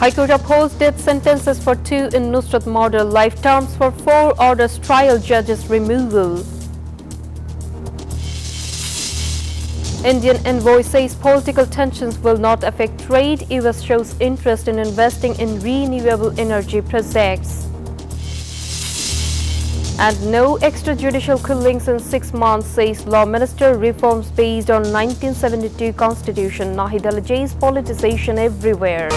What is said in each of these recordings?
High Court upholds death sentences for 2 in Nusrat murder, life terms for 4 orders trial judges removal. Indian envoy says political tensions will not affect trade. US shows interest in investing in renewable energy projects. And no extrajudicial killings in 6 months, says Law Minister. Reforms based on 1972 Constitution. Nahidalaji's politicization everywhere.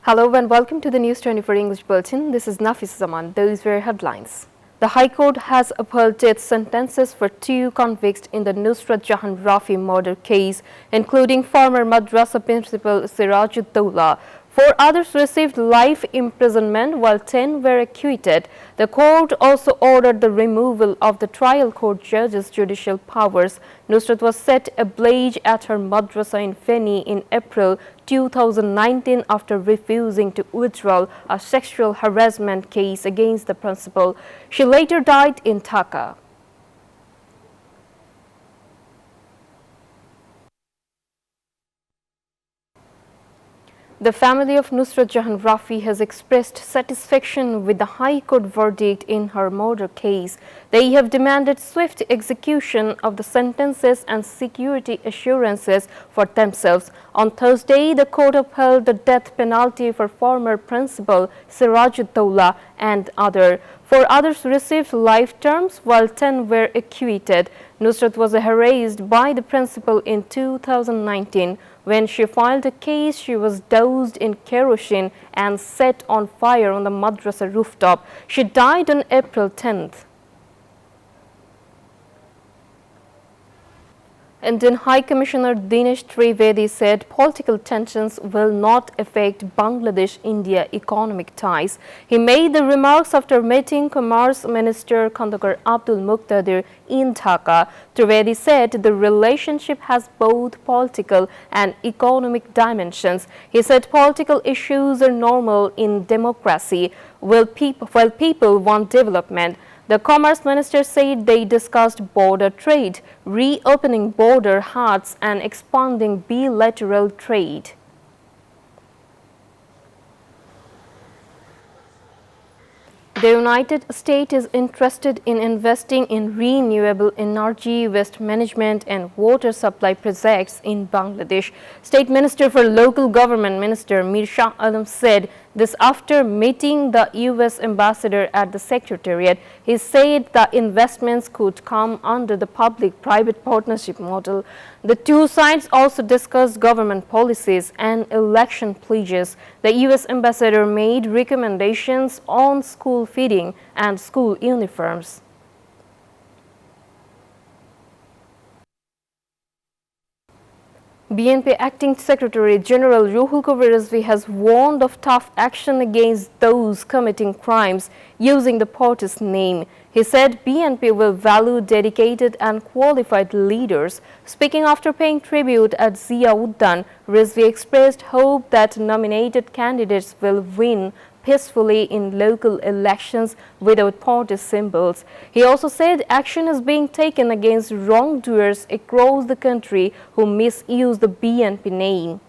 Hello and welcome to the News24 English Bulletin. This is Nafis Zaman. Those were headlines. The High Court has upheld death sentences for 2 convicts in the Nusrat Jahan Rafi murder case, including former Madrasa principal Sirajud-Dawla. 4 others received life imprisonment while 10 were acquitted. The court also ordered the removal of the trial court judge's judicial powers. Nusrat was set ablaze at her madrasa in Feni in April 2019 after refusing to withdraw a sexual harassment case against the principal. She later died in Dhaka. The family of Nusrat Jahan Rafi has expressed satisfaction with the High Court verdict in her murder case. They have demanded swift execution of the sentences and security assurances for themselves. On Thursday, the court upheld the death penalty for former principal Sirajud-Dawla and others. 4 others received life terms while 10 were acquitted. Nusrat was harassed by the principal in 2019. When she filed a case, she was doused in kerosene and set on fire on the madrasa rooftop. She died on April 10th. Indian High Commissioner Dinesh Trivedi said political tensions will not affect Bangladesh-India economic ties. He made the remarks after meeting Commerce Minister Khandakar Abdul Muqtadir in Dhaka. Trivedi said the relationship has both political and economic dimensions. He said political issues are normal in democracy while people want development. The Commerce Minister said they discussed border trade, reopening border hubs and expanding bilateral trade. The United States is interested in investing in renewable energy, waste management and water supply projects in Bangladesh. State Minister for Local Government Minister Mir Shah Alam said this after meeting the U.S. ambassador at the Secretariat. He said the investments could come under the public-private partnership model. The 2 sides also discussed government policies and election pledges. The U.S. ambassador made recommendations on school feeding and school uniforms. BNP Acting Secretary General Ruhul Kabir Rizvi has warned of tough action against those committing crimes using the party's name. He said BNP will value dedicated and qualified leaders. Speaking after paying tribute at Zia Uddan, Rizvi expressed hope that nominated candidates will win peacefully in local elections without party symbols. He also said action is being taken against wrongdoers across the country who misuse the BNP name.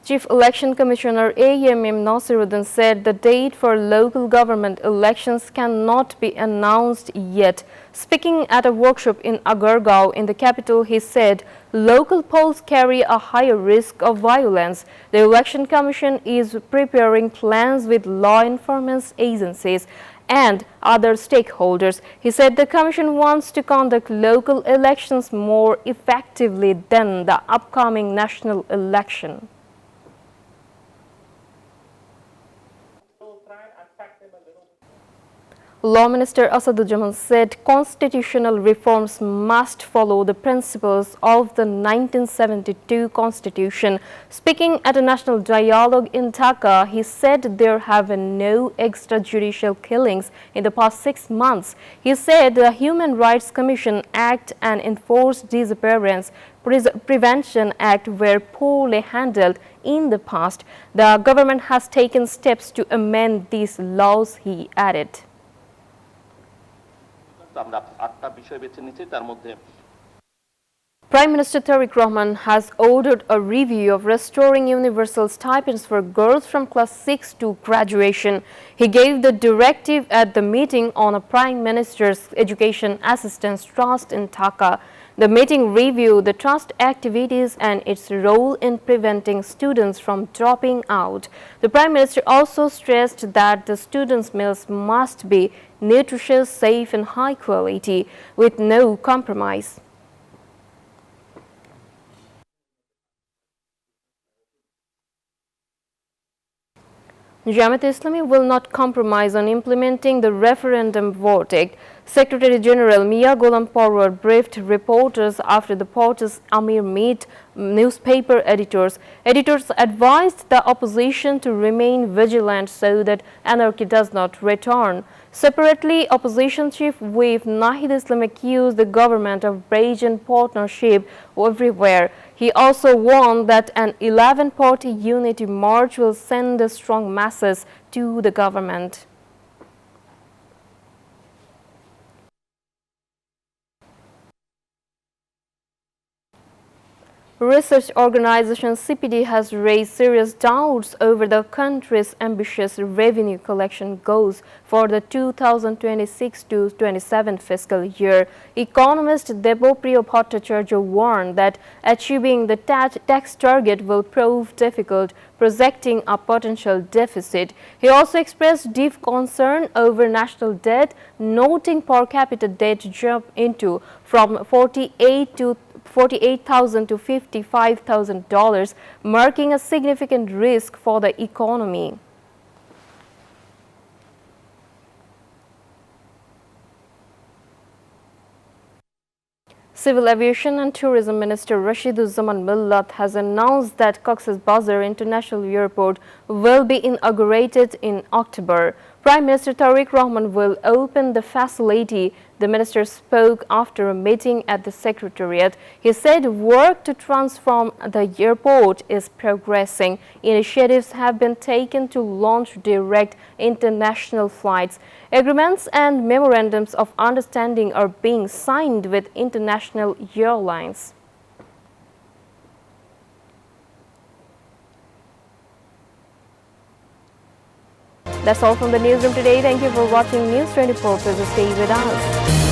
Chief Election Commissioner AMM Nasiruddin said the date for local government elections cannot be announced yet. Speaking at a workshop in Agargaon in the capital, he said local polls carry a higher risk of violence. The Election Commission is preparing plans with law enforcement agencies and other stakeholders. He said the Commission wants to conduct local elections more effectively than the upcoming national election. Law Minister Asaduzzaman said constitutional reforms must follow the principles of the 1972 Constitution. Speaking at a national dialogue in Dhaka, he said there have been no extrajudicial killings in the past 6 months. He said the Human Rights Commission Act and Enforced Disappearance Prevention Act were poorly handled in the past. The government has taken steps to amend these laws, he added. তো আমরা 8টা বিষয় বেছে নিয়েছি তার মধ্যে Prime Minister Tariq Rahman has ordered a review of restoring universal stipends for girls from class 6 to graduation. He gave the directive at the meeting on a Prime Minister's Education Assistance Trust in Dhaka. The meeting reviewed the trust activities and its role in preventing students from dropping out. The Prime Minister also stressed that the students' meals must be nutritious, safe and high quality, with no compromise. Jamaat Islami will not compromise on implementing the referendum verdict. Secretary General Mia Ghulam Parwar briefed reporters after the Porter's Amir met newspaper editors. Editors advised the opposition to remain vigilant so that anarchy does not return. Separately, opposition chief Whip Nahid Islam accused the government of brazen partnership everywhere. He also warned that an 11-party unity march will send a strong message to the government. Research organization CPD has raised serious doubts over the country's ambitious revenue collection goals for the 2026-27 fiscal year. Economist Debopriyo Bhattacharya warned that achieving the tax target will prove difficult, projecting a potential deficit. He also expressed deep concern over national debt, noting per capita debt jump from $48,000 to $55,000, marking a significant risk for the economy. Civil Aviation and Tourism Minister Rashiduzzaman Millat has announced that Cox's Bazar International Airport will be inaugurated in October. Prime Minister Tariq Rahman will open the facility. The minister spoke after a meeting at the Secretariat. He said work to transform the airport is progressing. Initiatives have been taken to launch direct international flights. Agreements and memorandums of understanding are being signed with international airlines. That's all from the newsroom today. Thank you for watching News 24. Please stay with us.